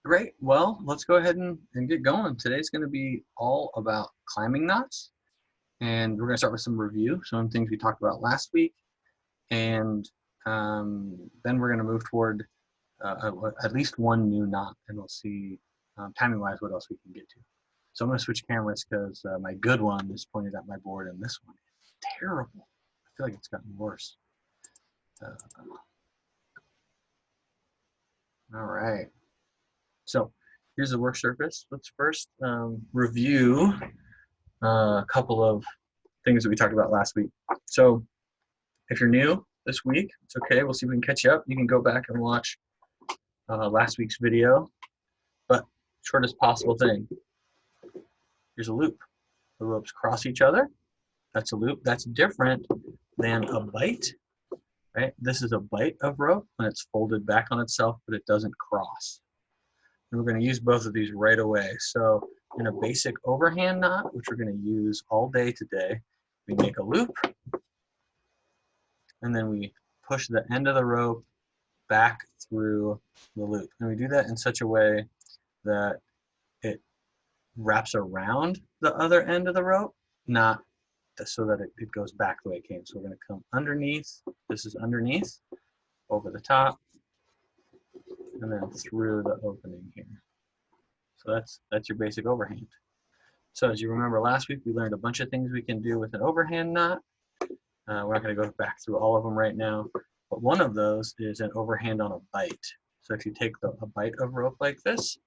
Great. Well, let's go ahead and get going. Today's going to be all about climbing knots, and we're going to start with some review, some things we talked about last week, and then we're going to move toward at least one new knot, and we'll see timing-wise what else we can get to. So I'm going to switch cameras because my good one is pointed at my board, and this one is terrible. I feel like it's gotten worse. All right. So here's the work surface. Let's first review a couple of things that we talked about last week. So if you're new this week, it's okay. We'll see if we can catch you up. You can go back and watch last week's video, but shortest possible thing. Here's a loop. The ropes cross each other. That's a loop. That's different than a bight, right? This is a bight of rope when it's folded back on itself, but it doesn't cross. And we're going to use both of these right away. So in a basic overhand knot, which we're going to use all day today, we make a loop, and then we push the end of the rope back through the loop. And we do that in such a way that it wraps around the other end of the rope, not so that it goes back the way it came. So we're going to come underneath. This is underneath, over the top, and then through the opening here. So that's your basic overhand. So as you remember last week, we learned a bunch of things we can do with an overhand knot. We're not going to go back through all of them right now, but one of those is an overhand on a bight. So if you take a bight of rope like this,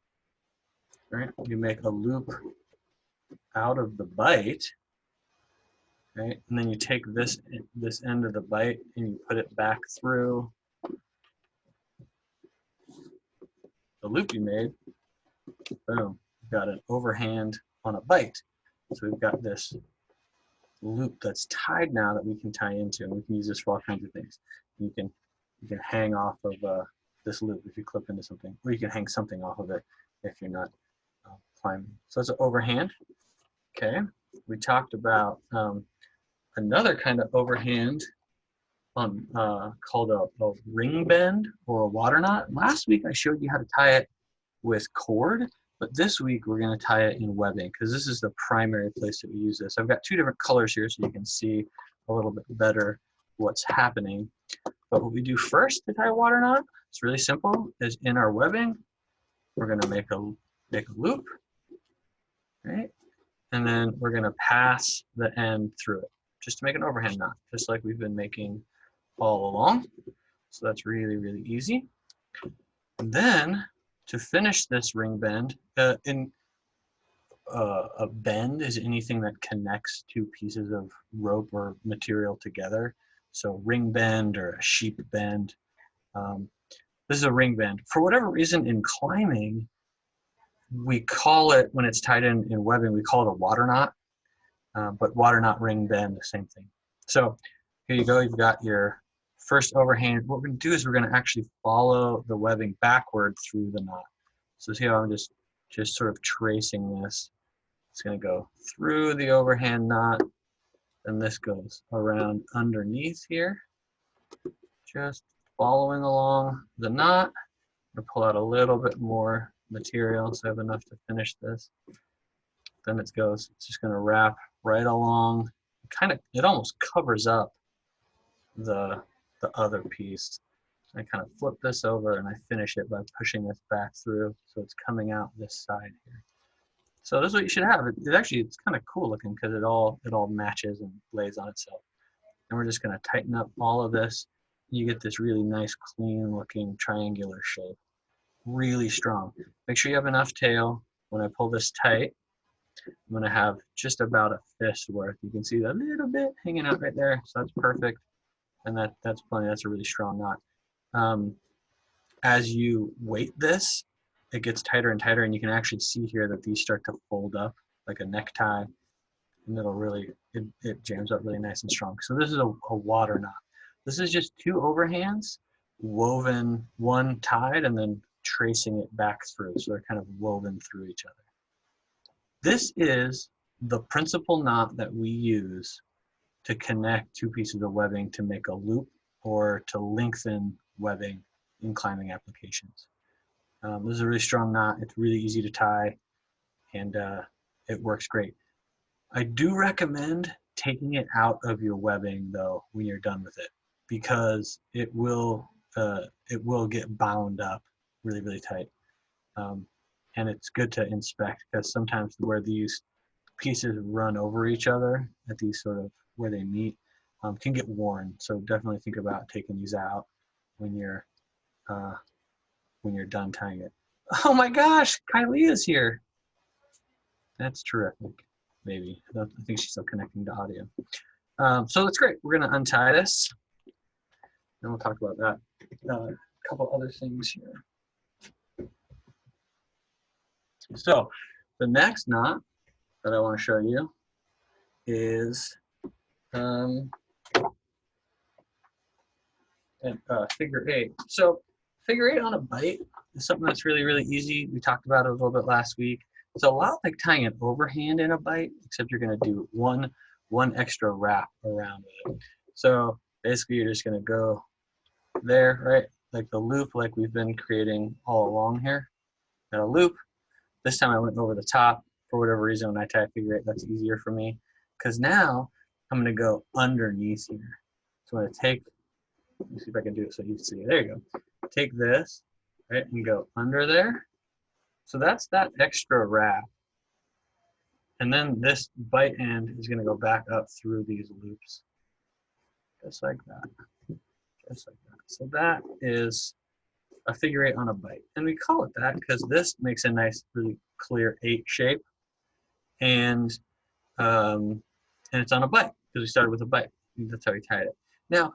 right, you make a loop out of the bight, right, and then you take this end of the bight and you put it back through the loop you made. Boom, we've got an overhand on a bight. So we've got this loop that's tied now that we can tie into, and we can use this for all kinds of things. You can hang off of this loop if you clip into something, or you can hang something off of it if you're not climbing. So it's an overhand. Okay, we talked about another kind of overhand on called a ring bend or a water knot. Last week I showed you how to tie it with cord, but this week we're going to tie it in webbing because this is the primary place that we use this. I've got two different colors here so you can see a little bit better what's happening. But what we do first to tie a water knot, it's really simple, is in our webbing, we're going to make a loop, right? And then we're going to pass the end through it just to make an overhand knot, just like we've been making all along. So that's really, really easy. And then to finish this ring bend, a bend is anything that connects two pieces of rope or material together. So ring bend or a sheep bend. This is a ring bend. For whatever reason in climbing, we call it, when it's tied in webbing, we call it a water knot. But water knot, ring bend, the same thing. So here you go, you've got your first overhand. What we're going to do is we're going to actually follow the webbing backward through the knot. So see how I'm just sort of tracing this. It's going to go through the overhand knot, and this goes around underneath here. Just following along the knot. I'm going to pull out a little bit more material so I have enough to finish this. Then it's just going to wrap right along. It almost covers up the other piece. I kind of flip this over and I finish it by pushing this back through so it's coming out this side here. So this is what you should have. It's kind of cool looking because it all matches and lays on itself. And we're just going to tighten up all of this. You get this really nice, clean looking triangular shape. Really strong. Make sure you have enough tail. When I pull this tight, I'm going to have just about a fist worth. You can see that little bit hanging out right there. So that's perfect. And that's plenty. That's a really strong knot. As you weight this, it gets tighter and tighter, and you can actually see here that these start to fold up like a necktie, and it jams up really nice and strong. So this is a water knot. This is just two overhands woven, one tied and then tracing it back through. So they're kind of woven through each other. This is the principal knot that we use to connect two pieces of webbing to make a loop or to lengthen webbing in climbing applications. This is a really strong knot. It's really easy to tie, and it works great. I do recommend taking it out of your webbing though when you're done with it, because it will get bound up really tight. And it's good to inspect, because sometimes where these pieces run over each other at these sort of where they meet can get worn. So definitely think about taking these out when you're done tying it. Oh my gosh, Kylie is here. That's terrific. Maybe I think she's still connecting to audio. So that's great. We're gonna untie this, and we'll talk about that. A couple other things here. So the next knot that I want to show you is figure eight. So figure eight on a bite is something that's really easy. We talked about it a little bit last week. It's a lot like tying an overhand in a bite, except you're going to do one extra wrap around it. So basically you're just going to go there, right? Like the loop, like we've been creating all along here. Got a loop. This time I went over the top. For whatever reason, when I tie a figure eight, that's easier for me. Because now I'm going to go underneath here. So I'm going to take, let me see if I can do it so you can see it. There you go. Take this, right, and go under there. So that's that extra wrap. And then this bite end is going to go back up through these loops. Just like that. Just like that. So that is a figure eight on a bite. And we call it that because this makes a nice, really clear 8 shape. And it's on a bite because we started with a bite. That's how we tied it. Now,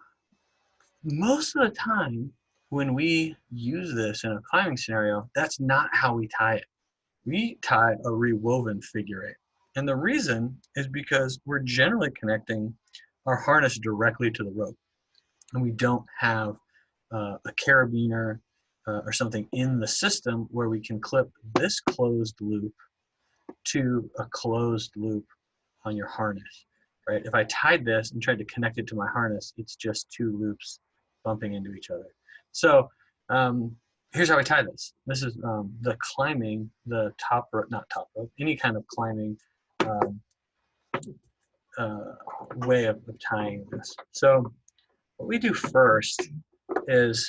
most of the time when we use this in a climbing scenario, that's not how we tie it. We tie a rewoven figure eight. And the reason is because we're generally connecting our harness directly to the rope. And we don't have a carabiner or something in the system where we can clip this closed loop to a closed loop on your harness, right? If I tied this and tried to connect it to my harness, it's just 2 loops bumping into each other. So here's how I tie this. This is the climbing, the top rope, not top rope, any kind of climbing way of tying this. So what we do first is,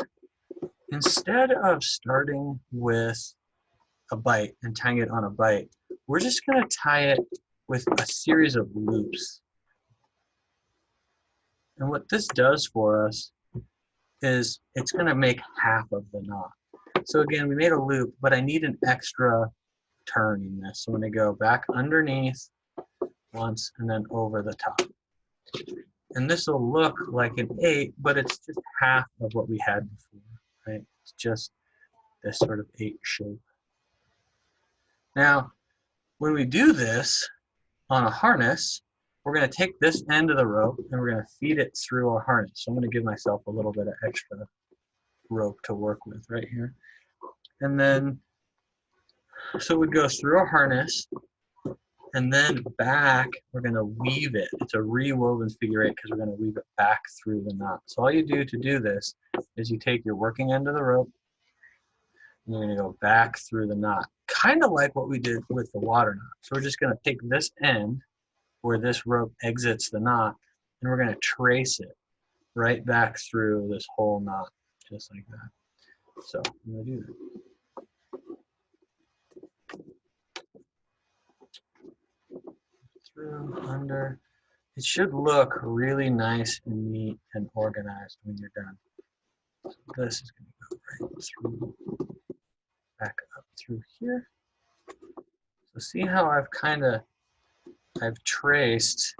instead of starting with a bite and tying it on a bite, we're just going to tie it with a series of loops. And what this does for us is it's going to make half of the knot. So again, we made a loop, but I need an extra turn in this. So I'm going to go back underneath once and then over the top. And this will look like an 8, but it's just half of what we had before, right? It's just this sort of 8 shape. Now, when we do this on a harness, we're going to take this end of the rope and we're going to feed it through our harness. So I'm going to give myself a little bit of extra rope to work with right here. And then, so it goes through our harness, and then back, we're going to weave it. It's a rewoven figure eight because we're going to weave it back through the knot. So all you do to do this is you take your working end of the rope, and you're going to go back through the knot, kind of like what we did with the water knot. So we're just going to take this end where this rope exits the knot, and we're going to trace it right back through this whole knot, just like that. So I'm going to do that. Through, under. It should look really nice and neat and organized when you're done. So this is going to go right through, back up through here. So see how I've traced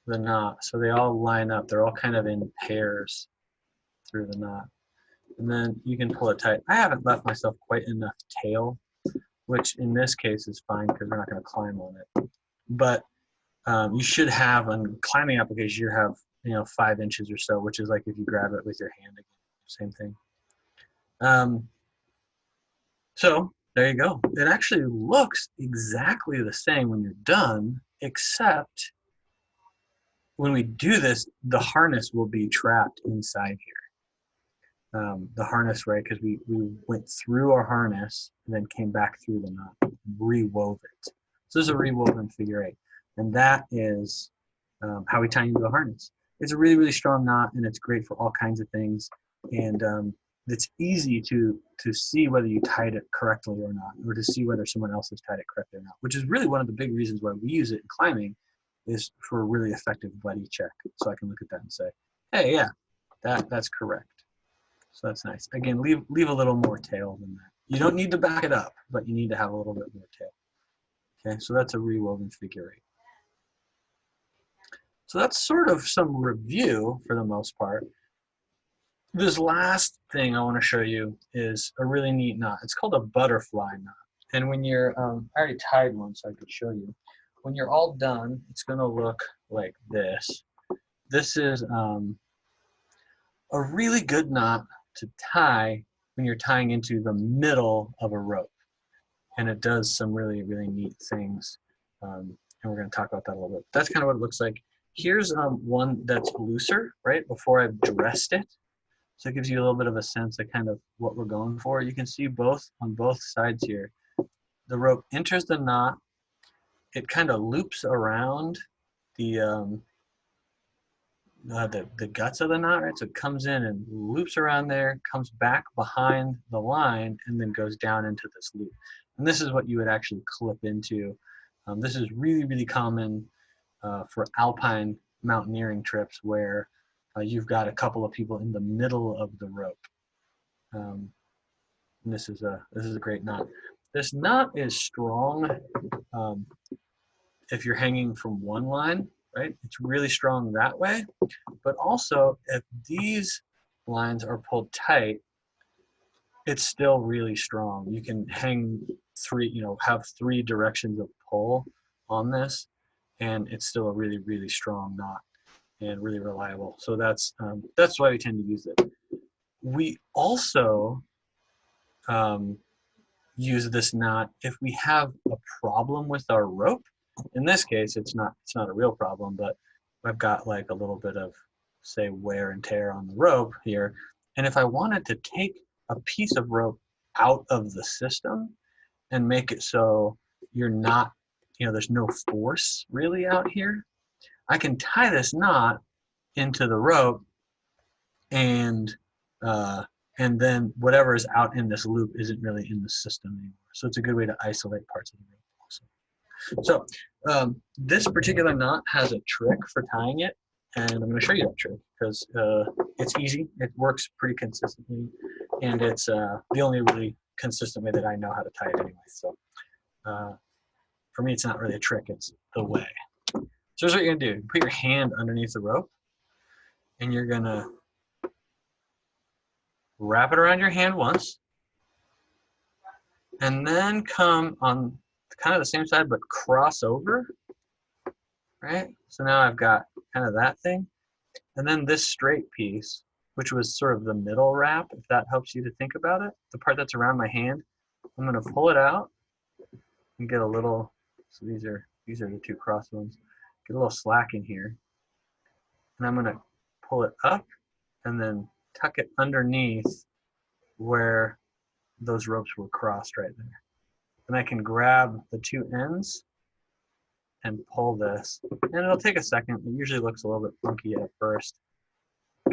the knot. So they all line up. They're all kind of in pairs through the knot. And then you can pull it tight. I haven't left myself quite enough tail, which in this case is fine because we're not going to climb on it. But you should have, on climbing applications, you have 5 inches or so, which is like if you grab it with your hand again, same thing. So there you go. It actually looks exactly the same when you're done, except when we do this, the harness will be trapped inside here. the harness, right? Because we went through our harness and then came back through the knot, and rewove it. So this is a rewoven figure 8, and that is how we tie into a harness. It's a really, really strong knot, and it's great for all kinds of things. And it's easy to see whether you tied it correctly or not, or to see whether someone else has tied it correctly or not, which is really one of the big reasons why we use it in climbing, is for a really effective buddy check. So I can look at that and say, hey, yeah, that's correct. So that's nice. Again, leave a little more tail than that. You don't need to back it up, but you need to have a little bit more tail. Okay, so that's a rewoven figure 8. So that's sort of some review for the most part. This last thing I want to show you is a really neat knot. It's called a butterfly knot. And when you're, I already tied one so I could show you. When you're all done, it's going to look like this. This is a really good knot to tie when you're tying into the middle of a rope. And it does some really, really neat things. And we're going to talk about that a little bit. That's kind of what it looks like. Here's one that's looser, right, before I've dressed it. So it gives you a little bit of a sense of kind of what we're going for. You can see both on both sides here. The rope enters the knot. It kind of loops around the guts of the knot, right? So it comes in and loops around there, comes back behind the line, and then goes down into this loop. And this is what you would actually clip into. This is really, really common for alpine mountaineering trips where you've got a couple of people in the middle of the rope. And this is a great knot. This knot is strong if you're hanging from one line, right? It's really strong that way. But also, if these lines are pulled tight, it's still really strong. You can hang have 3 directions of pull on this, and it's still a really, really strong knot and really reliable. So that's why we tend to use it. We also use this knot if we have a problem with our rope. In this case, it's not a real problem, but I've got like a little bit of, say, wear and tear on the rope here. And if I wanted to take a piece of rope out of the system and make it so you're not, there's no force really out here, I can tie this knot into the rope, and then whatever is out in this loop isn't really in the system anymore. So it's a good way to isolate parts of the rope also. So this particular knot has a trick for tying it, and I'm going to show you that trick because it's easy. It works pretty consistently, and it's the only really consistent way that I know how to tie it anyway. So for me, it's not really a trick. It's the way. So here's what you're going to do. Put your hand underneath the rope, and you're going to wrap it around your hand once, and then come on kind of the same side, but cross over, right? So now I've got kind of that thing. And then this straight piece, which was sort of the middle wrap, if that helps you to think about it, the part that's around my hand, I'm going to pull it out and get a little, so these are the 2 cross ones, get a little slack in here. And I'm going to pull it up and then tuck it underneath where those ropes were crossed right there. And I can grab the 2 ends and pull this. And it'll take a second. It usually looks a little bit funky at first.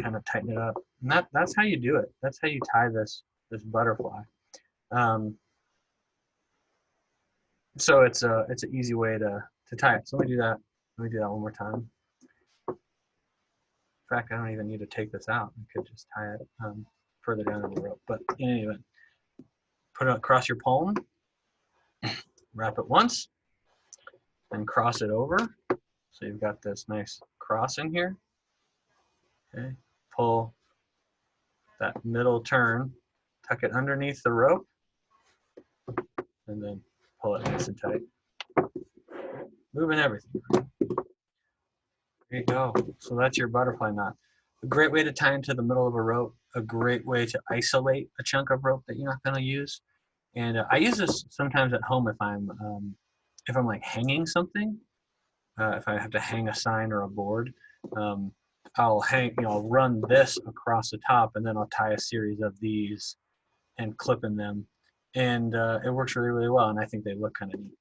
Kind of tighten it up. And that's how you do it. That's how you tie this butterfly. So it's an easy way to tie it. So let me do that. Let me do that one more time. In fact, I don't even need to take this out. I could just tie it further down in the rope. But in any event, put it across your palm, wrap it once, and cross it over. So you've got this nice cross in here. Okay, pull that middle turn, tuck it underneath the rope, and then pull it nice and tight. Moving everything. There you go. So that's your butterfly knot. A great way to tie into the middle of a rope. A great way to isolate a chunk of rope that you're not going to use. And I use this sometimes at home if I'm like hanging something. If I have to hang a sign or a board, I'll I'll run this across the top, and then I'll tie a series of these and clip in them, and it works really, really well, and I think they look kind of neat.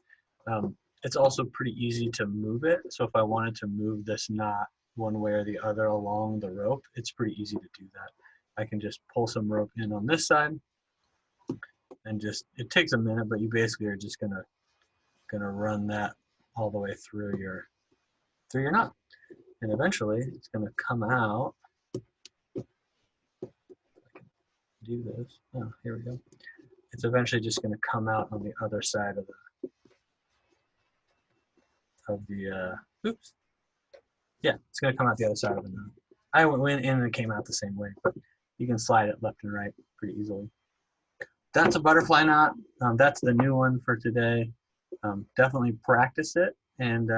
It's also pretty easy to move it, so if I wanted to move this knot one way or the other along the rope, it's pretty easy to do that. I can just pull some rope in on this side, and it takes a minute, but you basically are just gonna run that all the way through your knot, and eventually it's gonna come out. Do this. Oh, here we go. It's eventually just going to come out on the other side of the oops. Yeah, it's going to come out the other side of the knot. I went in and it came out the same way, but you can slide it left and right pretty easily. That's a butterfly knot. That's the new one for today. Definitely practice it and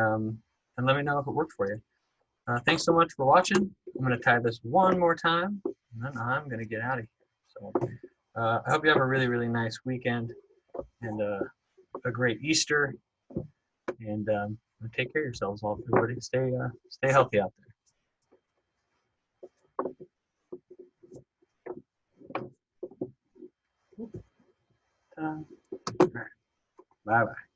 let me know if it worked for you. Thanks so much for watching. I'm going to tie this one more time, and then I'm going to get out of here. So I hope you have a really, really nice weekend and a great Easter. And take care of yourselves, all everybody. Stay healthy out there. All right. Bye bye.